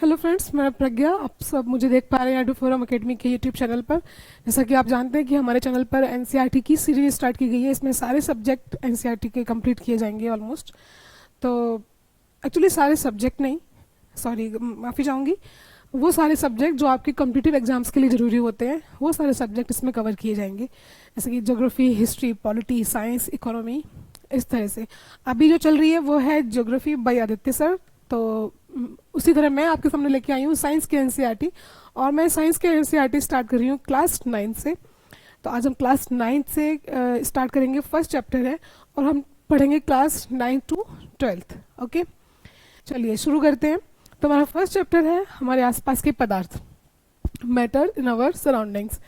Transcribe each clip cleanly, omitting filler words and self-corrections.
Hello friends, मैं प्रज्ञा। आप सब मुझे देख पा रहे हैं एडू फोरम अकेडमी के यूट्यूब चैनल पर। जैसा कि आप जानते हैं कि हमारे चैनल पर एनसीईआरटी की सीरीज स्टार्ट की गई है। इसमें सारे सब्जेक्ट एनसीईआरटी के कंप्लीट किए जाएंगे ऑलमोस्ट। तो एक्चुअली सारे सब्जेक्ट नहीं, सॉरी माफ़ी चाहूँगी, वो सारे सब्जेक्ट जो आपके कॉम्पिटिटिव एग्जाम्स के लिए ज़रूरी होते हैं वो सारे सब्जेक्ट इसमें कवर किए जाएंगे। जैसे कि geography, history, polity, science, economy, इस तरह से। अभी जो चल रही है वो है ज्योग्राफी बाय आदित्य सर। तो उसी तरह मैं आपके सामने लेके आई हूँ साइंस के एनसीईआरटी, और मैं साइंस के एनसीईआरटी स्टार्ट कर रही हूँ क्लास 9 से। तो आज हम क्लास 9 से स्टार्ट करेंगे। फर्स्ट चैप्टर है और हम पढ़ेंगे क्लास 9 टू 12। ओके, चलिए शुरू करते हैं। तो हमारा फर्स्ट चैप्टर है हमारे आसपास के पदार्थ, मैटर इन आवर सराउंडिंग्स।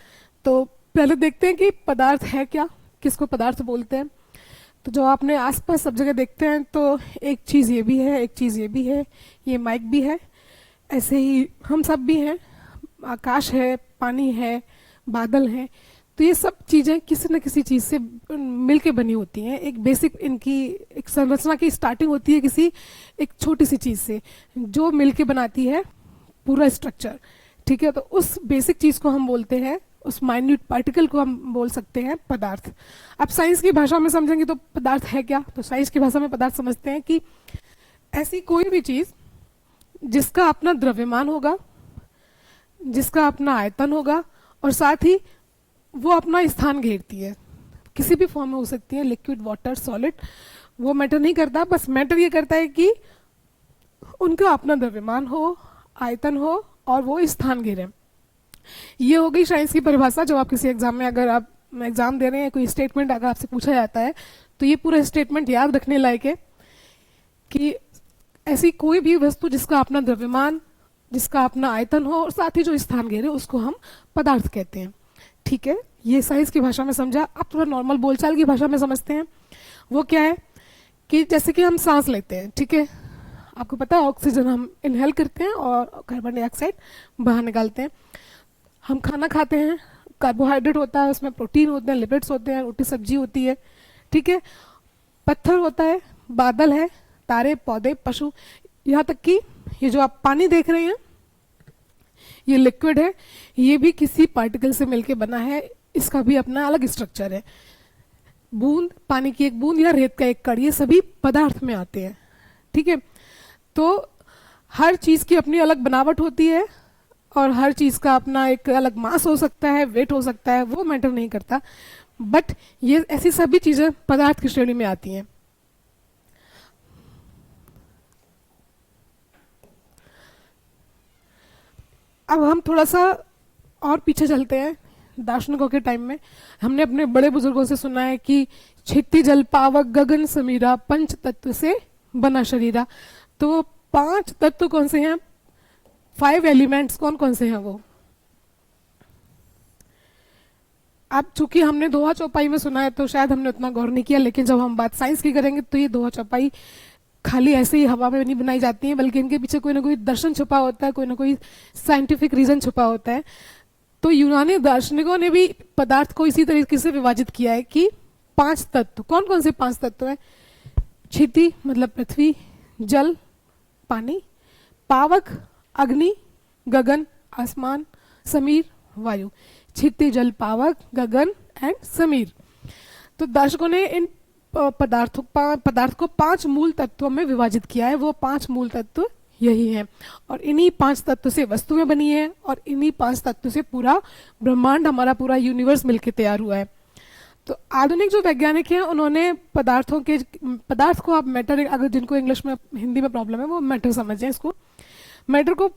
तो पहले देखते हैं कि पदार्थ है क्या, किसको पदार्थ बोलते हैं। तो जो आपने आसपास सब जगह देखते हैं, तो एक चीज़ ये भी है, एक चीज़ ये भी है, ये माइक भी है, ऐसे ही हम सब भी हैं। आकाश है, पानी है, बादल हैं। तो ये सब चीज़ें किसी न किसी चीज़ से मिलके बनी होती हैं। एक बेसिक इनकी एक संरचना की स्टार्टिंग होती है किसी एक छोटी सी चीज़ से, जो मिलके बनाती है पूरा स्ट्रक्चर। ठीक है, तो उस बेसिक चीज़ को हम बोलते हैं, उस माइन्यूट पार्टिकल को हम बोल सकते हैं पदार्थ। अब साइंस की भाषा में समझेंगे तो पदार्थ है क्या। तो साइंस की भाषा में पदार्थ समझते हैं कि ऐसी कोई भी चीज़ जिसका अपना द्रव्यमान होगा, जिसका अपना आयतन होगा, और साथ ही वो अपना स्थान घेरती है। किसी भी फॉर्म में हो सकती है, लिक्विड, वाटर, सॉलिड, वो मैटर नहीं करता। बस मैटर ये करता है कि उनका अपना द्रव्यमान हो, आयतन हो, और वो स्थान घेरे। ये हो गई साइंस की परिभाषा। जब आप किसी एग्जाम में, अगर आप एग्जाम दे रहे हैं, कोई स्टेटमेंट अगर आपसे पूछा जाता है, तो ये पूरा स्टेटमेंट याद रखने लायक है कि ऐसी कोई भी वस्तु जिसका अपना द्रव्यमान, जिसका अपना आयतन हो, और साथ ही जो स्थान घेरे, उसको हम पदार्थ कहते हैं। ठीक है, ये साइंस की भाषा में समझा। अब थोड़ा नॉर्मल बोलचाल की भाषा में समझते हैं। वो क्या है कि जैसे कि हम सांस लेते हैं, ठीक है, आपको पता है ऑक्सीजन हम इनहेल करते हैं और कार्बन डाइऑक्साइड बाहर निकालते हैं। हम खाना खाते हैं, कार्बोहाइड्रेट होता है, उसमें प्रोटीन होते हैं, लिपिड्स होते हैं, रोटी सब्जी होती है। ठीक है, पत्थर होता है, बादल है, तारे, पौधे, पशु, यहाँ तक कि ये जो आप पानी देख रहे हैं, ये लिक्विड है, ये भी किसी पार्टिकल से मिलके बना है। इसका भी अपना अलग स्ट्रक्चर है। बूंद, पानी की एक बूंद या रेत का एक कण, ये सभी पदार्थ में आते हैं। ठीक है, तो हर चीज़ की अपनी अलग बनावट होती है, और हर चीज़ का अपना एक अलग मास हो सकता है, वेट हो सकता है, वो मैटर नहीं करता। बट ये ऐसी सभी चीज़ें पदार्थ की श्रेणी में आती हैं। अब हम थोड़ा सा और पीछे चलते हैं। दार्शनिकों के टाइम में हमने अपने बड़े बुजुर्गों से सुना है कि क्षिति, जल, पावक, गगन, समीरा, पंच तत्व से बना शरीरा। तो 5 तत्व कौन से हैं, 5 एलिमेंट्स कौन कौन से हैं वो। अब चूंकि हमने दोहा चौपाई में सुना है तो शायद हमने उतना गौर नहीं किया, लेकिन जब हम बात साइंस की करेंगे तो ये दोहा चौपाई खाली ऐसे ही हवा में नहीं बनाई जाती है, बल्कि इनके पीछे कोई ना कोई दर्शन छुपा होता है, कोई ना कोई साइंटिफिक रीजन छुपा होता है। तो यूनानी दार्शनिकों ने भी पदार्थ को इसी तरीके से विभाजित किया है कि 5 तत्व। कौन कौन से 5 तत्व हैं? क्षिति मतलब पृथ्वी, जल पानी, पावक अग्नि, गगन आसमान, समीर वायु। क्षिति, जल, पावक, गगन एंड समीर। तो दर्शकों ने इन पदार्थ को 5 मूल तत्वों में विभाजित किया है। वो 5 मूल तत्व यही हैं, और इन्हीं 5 तत्व से वस्तुएं बनी है, और इन्हीं 5 तत्व से पूरा ब्रह्मांड, हमारा पूरा यूनिवर्स मिलकर तैयार हुआ है। तो आधुनिक जो वैज्ञानिक हैं, उन्होंने पदार्थ को आप मैटर, अगर जिनको इंग्लिश में, हिंदी में प्रॉब्लम है, वो मैटर समझें इसको। मैटर को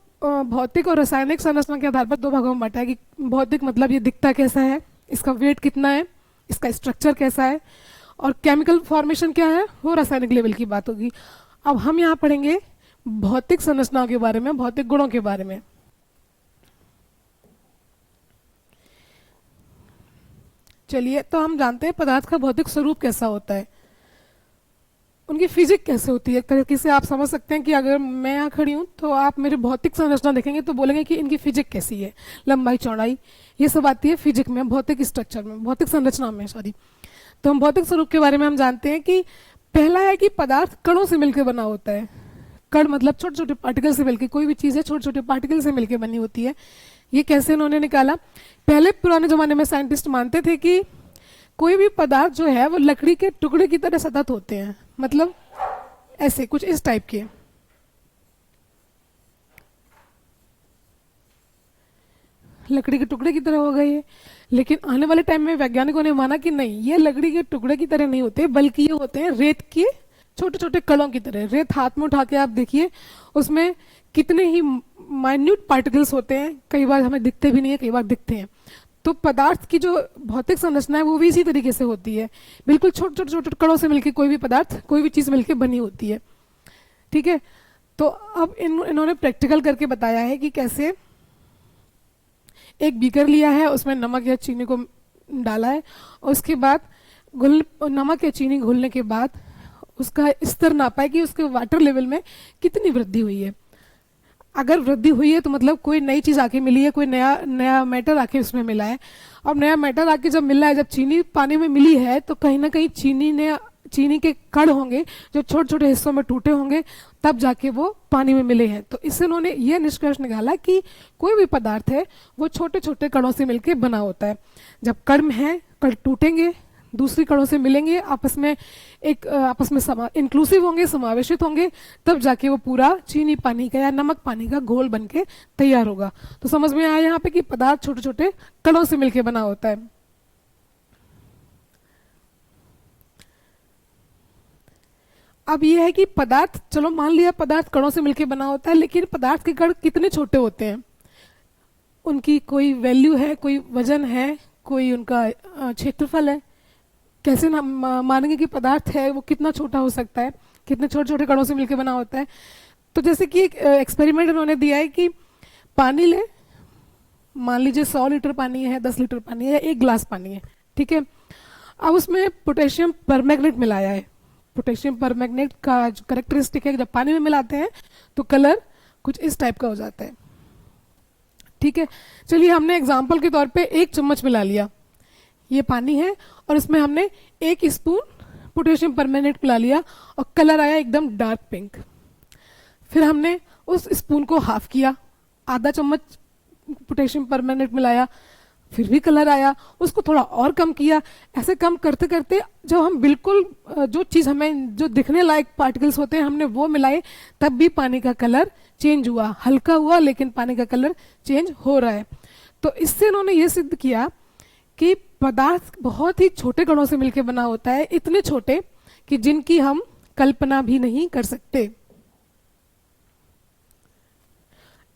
भौतिक और रासायनिक संरचना के आधार पर 2 भागों में बांटा है कि भौतिक मतलब ये दिखता कैसा है, इसका वेट कितना है, इसका स्ट्रक्चर कैसा है, और केमिकल फॉर्मेशन क्या है, वो रासायनिक लेवल की बात होगी। अब हम यहाँ पढ़ेंगे भौतिक संरचनाओं के बारे में, भौतिक गुणों के बारे में। चलिए, तो हम जानते हैं पदार्थ का भौतिक स्वरूप कैसा होता है, उनकी फिजिक कैसे होती है। एक तरीके से आप समझ सकते हैं कि अगर मैं यहाँ खड़ी हूँ तो आप मेरी भौतिक संरचना देखेंगे तो बोलेंगे कि इनकी फिजिक कैसी है, लंबाई, चौड़ाई, ये सब आती है फिजिक में, भौतिक स्ट्रक्चर में, भौतिक संरचना में, सॉरी। तो हम भौतिक स्वरूप के बारे में हम जानते हैं कि पहला है कि पदार्थ कणों से मिलकर बना होता है। कण मतलब छोटे छोटे पार्टिकल से मिलकर, कोई भी चीज़ है छोटे छोटे पार्टिकल से मिलकर बनी होती है। ये कैसे इन्होंने निकाला? पहले पुराने ज़माने में साइंटिस्ट मानते थे कि कोई भी पदार्थ जो है वो लकड़ी के टुकड़े की तरह सतत होते हैं, मतलब ऐसे कुछ इस टाइप के। लकड़ी के टुकड़े की तरह हो गए ये। लेकिन आने वाले टाइम में वैज्ञानिकों ने माना कि नहीं, ये लकड़ी के टुकड़े की तरह नहीं होते, बल्कि ये होते हैं रेत के छोटे छोटे कणों की तरह। रेत हाथ में उठा के आप देखिए, उसमें कितने ही माइन्यूट पार्टिकल्स होते हैं, कई बार हमें दिखते भी नहीं है, कई बार दिखते हैं। तो पदार्थ की जो भौतिक संरचना है वो भी इसी तरीके से होती है, बिल्कुल छोटे छोटे छोटे कणों से मिलकर कोई भी पदार्थ, कोई भी चीज़ मिलकर बनी होती है। ठीक है, तो अब इन्होंने प्रैक्टिकल करके बताया है कि कैसे एक बीकर लिया है, उसमें नमक या चीनी को डाला है, और उसके बाद नमक या चीनी घुलने के बाद उसका स्तर नापा है कि उसके वाटर लेवल में कितनी वृद्धि हुई है। अगर वृद्धि हुई है तो मतलब कोई नई चीज़ आके मिली है, कोई नया नया मैटर आके उसमें मिला है। अब नया मैटर आके जब मिला है, जब चीनी पानी में मिली है, तो कहीं ना कहीं चीनी के कण होंगे जो छोटे छोटे हिस्सों में टूटे होंगे, तब जाके वो पानी में मिले हैं। तो इससे उन्होंने ये निष्कर्ष निकाला कि कोई भी पदार्थ है वो छोटे छोटे कणों से मिलकर बना होता है। जब कण है, कण टूटेंगे, दूसरी कणों से मिलेंगे, आपस में इंक्लूसिव होंगे, समावेशित होंगे, तब जाके वो पूरा चीनी पानी का या नमक पानी का घोल बन के तैयार होगा। तो समझ में आया यहाँ पे कि पदार्थ छोटे छोटे कणों से मिलकर बना होता है। अब ये है कि पदार्थ, चलो मान लिया पदार्थ कणों से मिलकर बना होता है, लेकिन पदार्थ के कण कितने छोटे होते हैं, उनकी कोई वैल्यू है, कोई वजन है, कोई उनका क्षेत्रफल है? कैसे ना मानेंगे कि पदार्थ है वो कितना छोटा हो सकता है, कितने छोटे छोटे कणों से मिलकर बना होता है? तो जैसे कि एक एक्सपेरिमेंट उन्होंने दिया है कि पानी ले, मान लीजिए 100 लीटर पानी है, 10 लीटर पानी है, 1 गिलास पानी है, ठीक है। अब उसमें पोटेशियम परमैंगनेट मिलाया है। पोटेशियम परमैंगनेट का जो कैरेक्टरिस्टिक है, जब पानी में मिलाते हैं तो कलर कुछ इस टाइप का हो जाता है, ठीक है। चलिए, हमने एग्जाम्पल के तौर पे 1 चम्मच मिला लिया, ये पानी है, और इसमें हमने 1 स्पून पोटेशियम परमैंगनेट मिला लिया और कलर आया एकदम डार्क पिंक। फिर हमने उस स्पून को हाफ किया, आधा चम्मच पोटेशियम परमैंगनेट मिलाया, फिर भी कलर आया, उसको थोड़ा और कम किया। ऐसे कम करते करते जब हम बिल्कुल जो चीज़ हमें जो दिखने लायक पार्टिकल्स होते हैं हमने वो मिलाए, तब भी पानी का कलर चेंज हुआ, हल्का हुआ, लेकिन पानी का कलर चेंज हो रहा है। तो इससे उन्होंने ये सिद्ध किया कि पदार्थ बहुत ही छोटे कणों से मिलकर बना होता है, इतने छोटे कि जिनकी हम कल्पना भी नहीं कर सकते।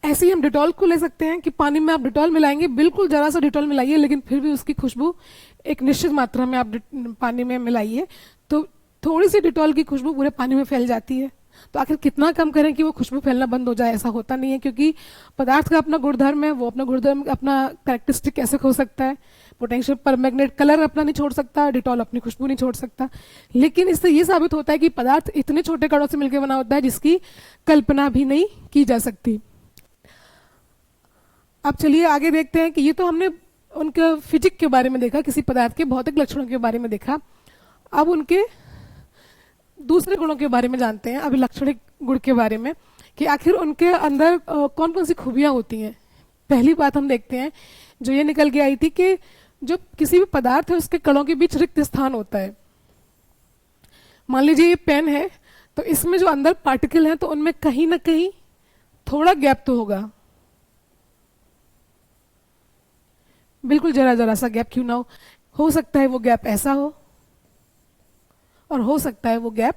ऐसे ही हम डिटॉल को ले सकते हैं कि पानी में आप डिटॉल मिलाएंगे, बिल्कुल जरा सा डिटॉल मिलाइए, लेकिन फिर भी उसकी खुशबू एक निश्चित मात्रा में आप पानी में मिलाइए तो थोड़ी सी डिटॉल की खुशबू पूरे पानी में फैल जाती है। तो आखिर कितना कम करें कि वो खुशबू फैलना बंद हो जाए? ऐसा होता नहीं है, क्योंकि पदार्थ का अपना गुणधर्म है, वो अपना गुणधर्म, अपना कैरेक्टरिस्टिक कैसे खो सकता है? पोटेशियम परमैंगनेट कलर अपना नहीं छोड़ सकता, डिटॉल अपनी खुशबू नहीं छोड़ सकता। लेकिन इससे ये साबित होता है कि पदार्थ इतने छोटे कणों से मिलकर बना होता है जिसकी कल्पना भी नहीं की जा सकती। अब चलिए आगे देखते हैं कि ये तो हमने उनके फिजिक के बारे में देखा, किसी पदार्थ के भौतिक लक्षणों के बारे में देखा। अब उनके दूसरे गुणों के बारे में जानते हैं, अभी लक्षणिक गुण के बारे में, कि आखिर उनके अंदर कौन कौन सी खूबियां होती हैं। पहली बात हम देखते हैं जो ये निकल के आई थी कि जो किसी भी पदार्थ है उसके कणों के बीच रिक्त स्थान होता है। मान लीजिए ये पेन है, तो इसमें जो अंदर पार्टिकल हैं तो उनमें कहीं ना कहीं थोड़ा गैप तो होगा, बिल्कुल जरा जरा सा गैप क्यों ना हो सकता है वो गैप ऐसा हो और हो सकता है वो गैप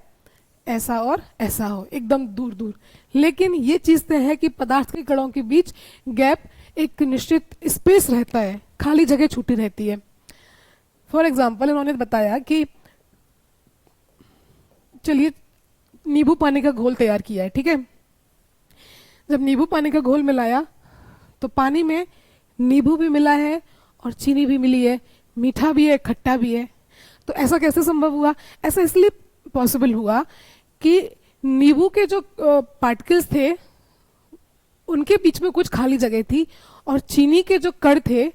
ऐसा और ऐसा हो, एकदम दूर दूर। लेकिन ये चीज तय है कि पदार्थ के कणों के बीच गैप, एक निश्चित स्पेस रहता है, खाली जगह छूटी रहती है। फॉर एग्जाम्पल इन्होंने बताया कि चलिए नींबू पानी का घोल तैयार किया है, ठीक है। जब नींबू पानी का घोल मिलाया तो पानी में नींबू भी मिला है और चीनी भी मिली है, मीठा भी है, खट्टा भी है। तो ऐसा कैसे संभव हुआ? ऐसा इसलिए पॉसिबल हुआ कि नींबू के जो पार्टिकल्स थे उनके बीच में कुछ खाली जगह थी, और चीनी के जो कण थे,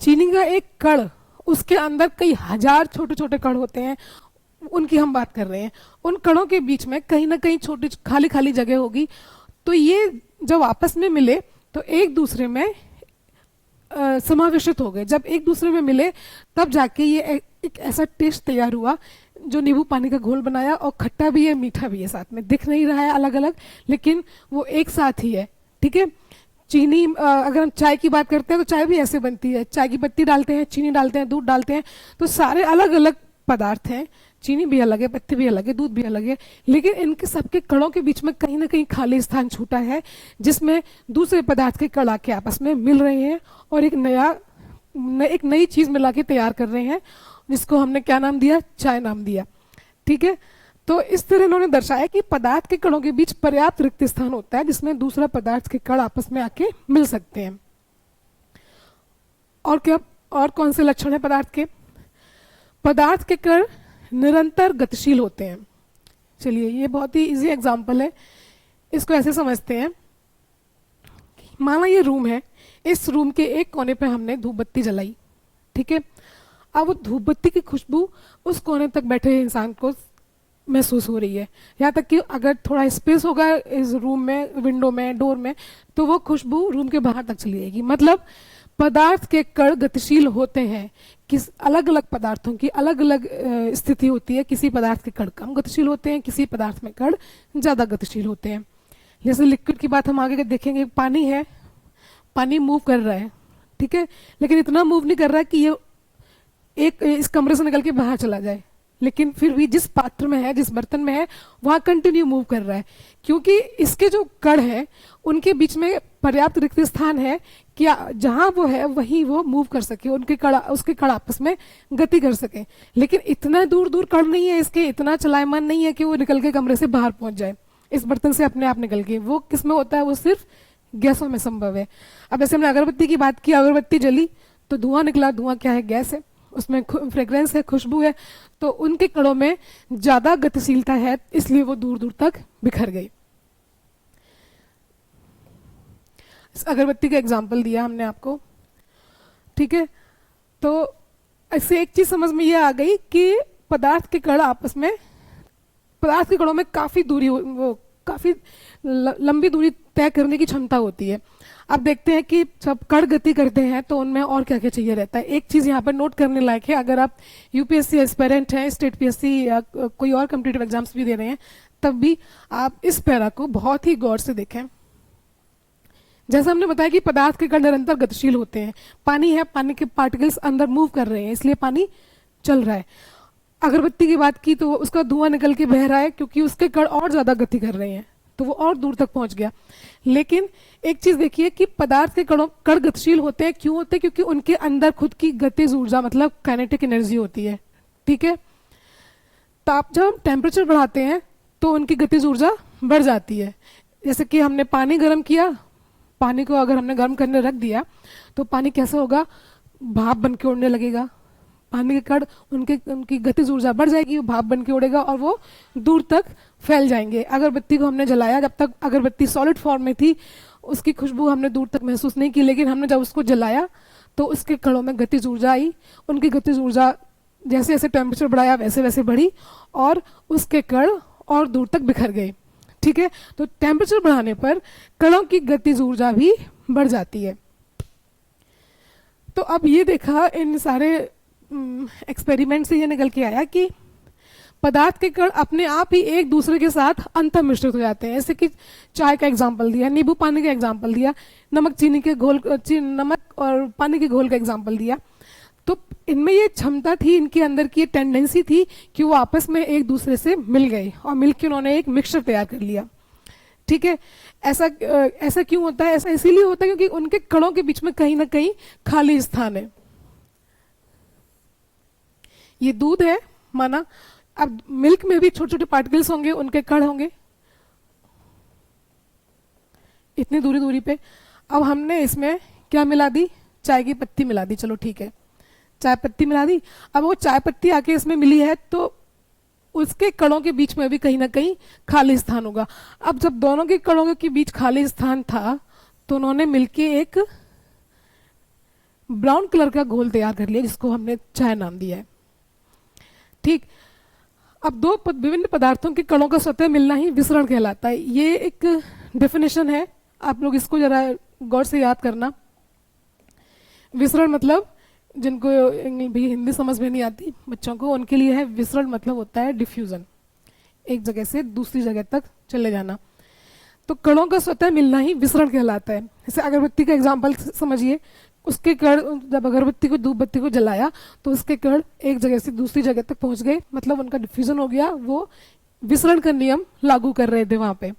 चीनी का एक कण, उसके अंदर कई हजार छोटे छोटे कण होते हैं, उनकी हम बात कर रहे हैं, उन कणों के बीच में कहीं ना कहीं छोटी खाली खाली जगह होगी। तो ये जब आपस में मिले तो एक दूसरे में समावेशित हो गए। जब एक दूसरे में मिले तब जाके ये एक ऐसा टेस्ट तैयार हुआ जो नींबू पानी का घोल बनाया, और खट्टा भी है मीठा भी है, साथ में दिख नहीं रहा है अलग अलग, लेकिन वो एक साथ ही है। ठीक है। चीनी, अगर हम चाय की बात करते हैं तो चाय भी ऐसे बनती है, चाय की पत्ती डालते हैं, चीनी डालते हैं, दूध डालते हैं, तो सारे अलग अलग पदार्थ हैं। चीनी भी अलग है, पत्ती भी अलग है, दूध भी अलग है, लेकिन इनके सबके कणों के बीच में कहीं ना कहीं खाली स्थान छूटा है, जिसमें दूसरे पदार्थ के कण आके आपस में मिल रहे हैं और एक नई चीज मिला के तैयार कर रहे हैं, जिसको हमने क्या नाम दिया? चाय नाम दिया। ठीक है। तो इस तरह इन्होंने दर्शाया कि पदार्थ के कणों के बीच पर्याप्त रिक्त स्थान होता है जिसमें दूसरा पदार्थ के कण आपस में आके मिल सकते हैं। और क्या, और कौन से लक्षण है पदार्थ के? पदार्थ के कण निरंतर गतिशील होते हैं। चलिए, ये बहुत ही इजी एग्जांपल है, इसको ऐसे समझते हैं। माना ये रूम है, इस रूम के एक कोने पे हमने धूप बत्ती जलाई। ठीक है। अब वो धूप बत्ती की खुशबू उस कोने तक बैठे इंसान को महसूस हो रही है, यहाँ तक कि अगर थोड़ा स्पेस होगा इस रूम में, विंडो में, डोर में, तो वो खुशबू रूम के बाहर तक चली जाएगी। मतलब पदार्थ के कण गतिशील होते हैं। किस अलग अलग पदार्थों की अलग अलग स्थिति होती है। किसी पदार्थ के कण कम गतिशील होते हैं, किसी पदार्थ में कण ज्यादा गतिशील होते हैं। जैसे लिक्विड की बात हम आगे देखेंगे, पानी है, पानी मूव कर रहा है, ठीक है, लेकिन इतना मूव नहीं कर रहा है कि ये एक इस कमरे से निकल के बाहर चला जाए, लेकिन फिर भी जिस पात्र में है, जिस बर्तन में है, वहां कंटिन्यू मूव कर रहा है, क्योंकि इसके जो कण है उनके बीच में पर्याप्त रिक्त स्थान है कि जहां वो है वहीं वो मूव कर सके, उसके कण आपस में गति कर सके। लेकिन इतना दूर दूर कण नहीं है इसके, इतना चलायमान नहीं है कि वो निकल के कमरे से बाहर पहुंच जाए इस बर्तन से अपने आप निकल के। वो किस में होता है? वो सिर्फ गैसों में संभव है। अब जैसे हमने अगरबत्ती की बात की, अगरबत्ती जली तो धुआं निकला, धुआं क्या है? गैस है, उसमें फ्रेग्रेंस है, खुशबू है, तो उनके कणों में ज्यादा गतिशीलता है, इसलिए वो दूर दूर तक बिखर गई। इस अगरबत्ती का एग्जाम्पल दिया हमने आपको। ठीक है। तो इससे एक चीज समझ में ये आ गई कि पदार्थ के कण आपस में, पदार्थ के कणों में काफी दूरी, वो काफी लंबी दूरी तय करने की क्षमता होती है। अब देखते हैं कि जब कण गति करते हैं तो उनमें और क्या क्या चाहिए रहता है। एक चीज यहाँ पर नोट करने लायक है, अगर आप यूपीएससी एस्पिरेंट हैं, स्टेट पीएससी या कोई और कॉम्पिटिटिव एग्जाम्स भी दे रहे हैं, तब भी आप इस पैरा को बहुत ही गौर से देखें। जैसा हमने बताया कि पदार्थ के कण निरंतर गतिशील होते हैं। पानी है, पानी के पार्टिकल्स अंदर मूव कर रहे हैं, इसलिए पानी चल रहा है। अगरबत्ती की बात की तो उसका धुआं निकल के बह रहा है क्योंकि उसके कण और ज्यादा गति कर रहे हैं, तो वो और दूर तक पहुंच गया। लेकिन एक चीज देखिए कि पदार्थ के कण गतिशील होते हैं, क्यों होते हैं? क्योंकि उनके अंदर खुद की गतिज ऊर्जा, मतलब काइनेटिक एनर्जी होती है। ठीक है। जब हम टेम्परेचर बढ़ाते हैं तो उनकी गतिज ऊर्जा बढ़ जाती है। जैसे कि हमने पानी गर्म किया, पानी को अगर हमने गर्म करने रख दिया तो पानी कैसा होगा? भाप बन के उड़ने लगेगा। पानी के कण, उनकी गतिज ऊर्जा बढ़ जाएगी, वो भाप बन के उड़ेगा और वो दूर तक फैल जाएंगे। अगरबत्ती को हमने जलाया, जब तक अगरबत्ती सॉलिड फॉर्म में थी उसकी खुशबू हमने दूर तक महसूस नहीं की, लेकिन हमने जब उसको जलाया तो उसके कणों में गतिज ऊर्जा आई। उनकी गतिज ऊर्जा जैसे जैसे टेम्परेचर बढ़ाया वैसे वैसे बढ़ी और उसके कण और दूर तक बिखर गए। ठीक है। तो टेम्परेचर बढ़ाने पर कणों की गतिज ऊर्जा भी बढ़ जाती है। तो अब ये देखा, इन सारे एक्सपेरिमेंट से ये निकल के आया कि पदार्थ के कण अपने आप ही एक दूसरे के साथ अंतर मिश्रित हो जाते हैं। जैसे कि चाय का एग्जांपल दिया, नींबू पानी का एग्जांपल दिया, नमक चीनी के घोल, नमक और पानी के घोल का एग्जांपल दिया। तो इनमें ये क्षमता थी, इनके अंदर की ये टेंडेंसी थी कि वो आपस में एक दूसरे से मिल गए और मिलकर उन्होंने एक मिक्सचर तैयार कर लिया। ठीक है। ऐसा क्यों होता है? ऐसा इसीलिए होता है क्योंकि उनके कणों के बीच में कहीं ना कहीं खाली स्थान है। ये दूध है माना, अब मिल्क में भी छोटे छोटे पार्टिकल्स होंगे, उनके कण होंगे इतनी दूरी दूरी पे। अब हमने इसमें क्या मिला दी? चाय की पत्ती मिला दी। चलो ठीक है, चाय पत्ती मिला दी। अब वो चाय पत्ती आके इसमें मिली है तो उसके कणों के बीच में भी कहीं ना कहीं खाली स्थान होगा। अब जब दोनों के कणों के बीच खाली स्थान था तो उन्होंने मिलके एक ब्राउन कलर का घोल तैयार कर लिया जिसको हमने चाय नाम दिया है। ठीक। अब विभिन्न पदार्थों के कणों का स्वतः मिलना ही विसरण कहलाता है। ये एक डेफिनेशन है, आप लोग इसको जरा गौर से याद करना। विसरण मतलब, जिनको भी हिंदी समझ में नहीं आती बच्चों को, उनके लिए है विसरण मतलब होता है डिफ्यूजन, एक जगह से दूसरी जगह तक चले जाना। तो कणों का स्वतः मिलना ही विसरण कहलाता है। जैसे अगरबत्ती का एग्जाम्पल समझिए, उसके कण, जब अगरबत्ती को धूप बत्ती को जलाया तो उसके कण एक जगह से दूसरी जगह तक पहुंच गए, मतलब उनका डिफ्यूजन हो गया, वो विसरण का नियम लागू कर रहे थे वहां पे।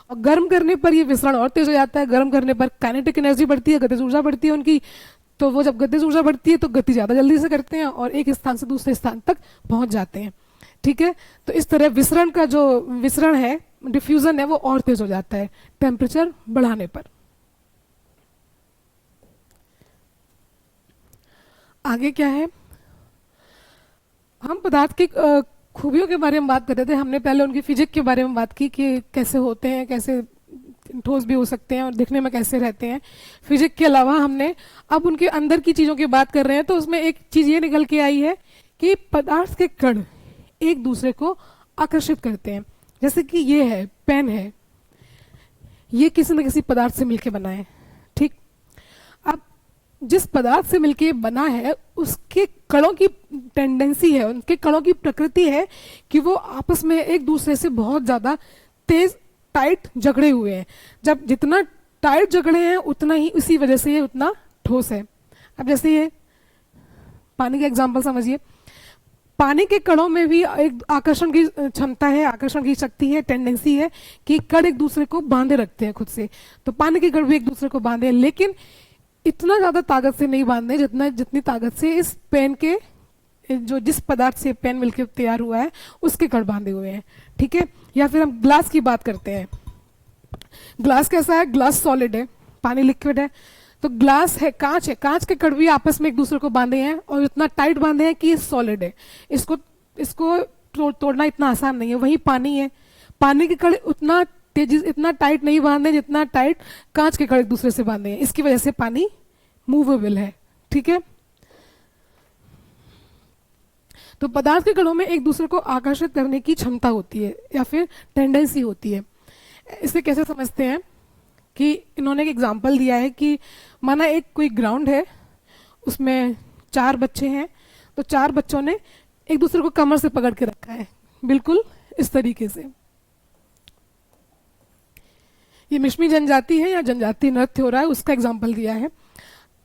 और गर्म करने पर ये विसरण और तेज हो जाता है, गर्म करने पर काइनेटिक एनर्जी बढ़ती है, गतिज ऊर्जा बढ़ती है उनकी, तो वो जब गतिज ऊर्जा बढ़ती है तो गति ज्यादा जल्दी से करते हैं और एक स्थान से दूसरे स्थान तक पहुंच जाते हैं। ठीक है, तो इस तरह विसरण का जो विसरण है, डिफ्यूजन है, वो और तेज हो जाता है टेम्परेचर बढ़ाने पर। आगे क्या है, हम पदार्थ की खूबियों के बारे में बात कर रहे थे। हमने पहले उनकी फिजिक्स के बारे में बात की कि कैसे होते हैं, कैसे ठोस भी हो सकते हैं और दिखने में कैसे रहते हैं। फिजिक्स के अलावा हमने अब उनके अंदर की चीजों की बात कर रहे हैं, तो उसमें एक चीज ये निकल के आई है कि पदार्थ के कण एक दूसरे को आकर्षित करते हैं। जैसे कि ये है पेन है, ये किसी न किसी पदार्थ से मिलकर बना है। ठीक, अब जिस पदार्थ से मिलकर बना है उसके कणों की टेंडेंसी है, उनके कणों की प्रकृति है कि वो आपस में एक दूसरे से बहुत ज्यादा तेज टाइट जकड़े हुए हैं। जब जितना टाइट जकड़े हैं उतना ही, उसी वजह से ये उतना ठोस है। अब जैसे ये पानी का एग्जांपल समझिए, पानी के कणों में भी एक आकर्षण की क्षमता है, आकर्षण की शक्ति है, टेंडेंसी है कि कण एक दूसरे को बांधे रखते हैं खुद से। तो पानी के कण भी एक दूसरे को बांधे हैं, लेकिन इतना ज्यादा ताकत से नहीं बांधे जितनी ताकत से इस पेन के, जो जिस पदार्थ से पेन मिलकर तैयार हुआ है उसके कण बांधे हुए हैं। ठीक है, या फिर हम ग्लास की बात करते हैं। ग्लास कैसा है, ग्लास सॉलिड है, पानी लिक्विड है। तो ग्लास है, कांच के कण भी आपस में एक दूसरे को बांधे हैं और इतना टाइट बांधे हैं कि ये सॉलिड है। इसको तोड़ना इतना आसान नहीं है। वही पानी है, पानी के कण उतना तेजी, इतना टाइट नहीं बांधे जितना टाइट कांच के कण एक दूसरे से बांधे हैं। इसकी वजह से पानी मूवेबल है। ठीक है, तो पदार्थ के कणों में एक दूसरे को आकर्षित करने की क्षमता होती है या फिर टेंडेंसी होती है। इसे कैसे समझते हैं कि इन्होंने एक एग्जांपल दिया है कि माना एक कोई ग्राउंड है, उसमें 4 बच्चे हैं, तो 4 बच्चों ने एक दूसरे को कमर से पकड़ के रखा है, बिल्कुल इस तरीके से। ये मिश्मी जनजाति है या जनजातीय नृत्य हो रहा है, उसका एग्जाम्पल दिया है।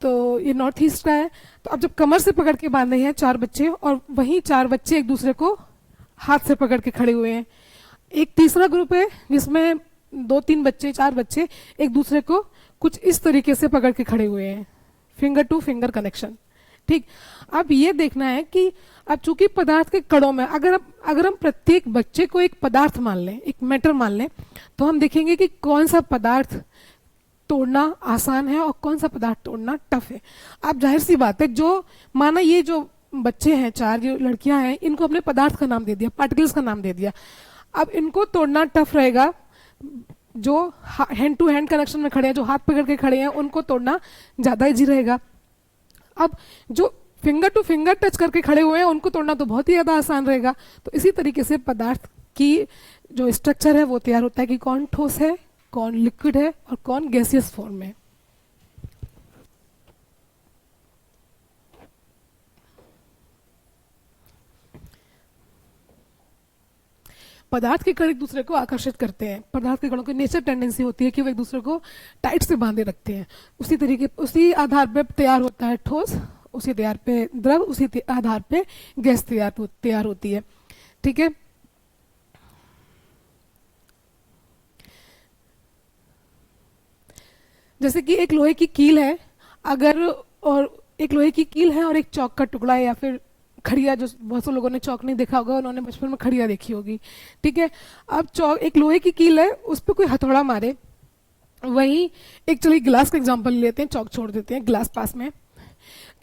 तो ये नॉर्थ ईस्ट का है। तो अब जब कमर से पकड़ के बांधे हैं 4 बच्चे, और वहीं 4 बच्चे एक दूसरे को हाथ से पकड़ के खड़े हुए हैं। एक तीसरा ग्रुप है जिसमें 2-3 बच्चे, 4 बच्चे एक दूसरे को कुछ इस तरीके से पकड़ के खड़े हुए हैं, फिंगर टू फिंगर कनेक्शन। ठीक, अब ये देखना है कि अब चूंकि पदार्थ के कणों में अगर हम प्रत्येक बच्चे को एक पदार्थ मान लें, एक मैटर मान लें, तो हम देखेंगे कि कौन सा पदार्थ तोड़ना आसान है और कौन सा पदार्थ तोड़ना टफ है। अब जाहिर सी बात है, जो माना ये जो बच्चे हैं 4, जो लड़कियां हैं, इनको हमने पदार्थ का नाम दे दिया, पार्टिकल्स का नाम दे दिया। अब इनको तोड़ना टफ रहेगा। जो हैंड टू हैंड कनेक्शन में खड़े हैं, जो हाथ पकड़ के खड़े हैं, उनको तोड़ना ज्यादा इजी रहेगा। अब जो फिंगर टू फिंगर टच करके खड़े हुए हैं, उनको तोड़ना तो बहुत ही ज्यादा आसान रहेगा। तो इसी तरीके से पदार्थ की जो स्ट्रक्चर है वो तैयार होता है कि कौन ठोस है, कौन लिक्विड है और कौन गैसियस फॉर्म में। पदार्थ के कण एक दूसरे को आकर्षित करते हैं। पदार्थ के कणों की नेचर टेंडेंसी होती है कि वो एक दूसरे को टाइट से बांधे रखते हैं। उसी आधार पर तैयार होता है ठोस, उसी आधार पे द्रव, उसी आधार पे गैस तैयार होती है। ठीक है, जैसे कि एक लोहे की कील है, एक चौक का टुकड़ा है, या फिर खड़िया, जो बहुत से लोगों ने चौक नहीं देखा होगा, उन्होंने बचपन में खड़िया देखी होगी। ठीक है, अब चौक एक लोहे की कील है, उस पर कोई हथौड़ा मारे, वही एक, चलिए गिलास का एग्जांपल लेते हैं, चौक छोड़ देते हैं, गिलास पास में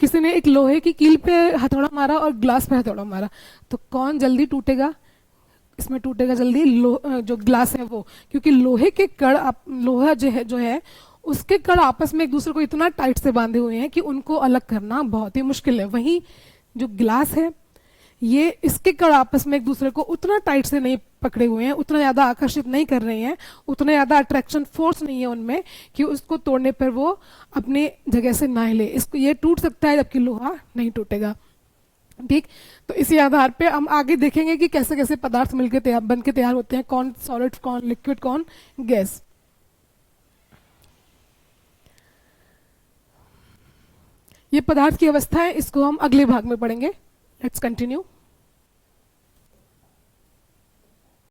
किसी ने एक लोहे की कील पे हथौड़ा मारा और ग्लास पे हथौड़ा मारा, तो कौन जल्दी टूटेगा? इसमें टूटेगा जल्दी जो ग्लास है वो, क्योंकि लोहे के कण, लोहा जो है उसके कण आपस में एक दूसरे को इतना टाइट से बांधे हुए हैं कि उनको अलग करना बहुत ही मुश्किल है। वहीं जो ग्लास है, ये इसके कण आपस में एक दूसरे को उतना टाइट से नहीं पकड़े हुए हैं, उतना ज्यादा आकर्षित नहीं कर रहे हैं, उतना ज्यादा अट्रैक्शन फोर्स नहीं है उनमें कि उसको तोड़ने पर वो अपनी जगह से ना हिले। इसको ये टूट सकता है जबकि लोहा नहीं टूटेगा। ठीक, तो इसी आधार पे हम आगे देखेंगे कि कैसे कैसे पदार्थ मिलकर तैयार बन के तैयार होते हैं, कौन सॉलिड कौन लिक्विड कौन गैस। ये पदार्थ की अवस्था है, इसको हम अगले भाग में पढ़ेंगे। Let's continue.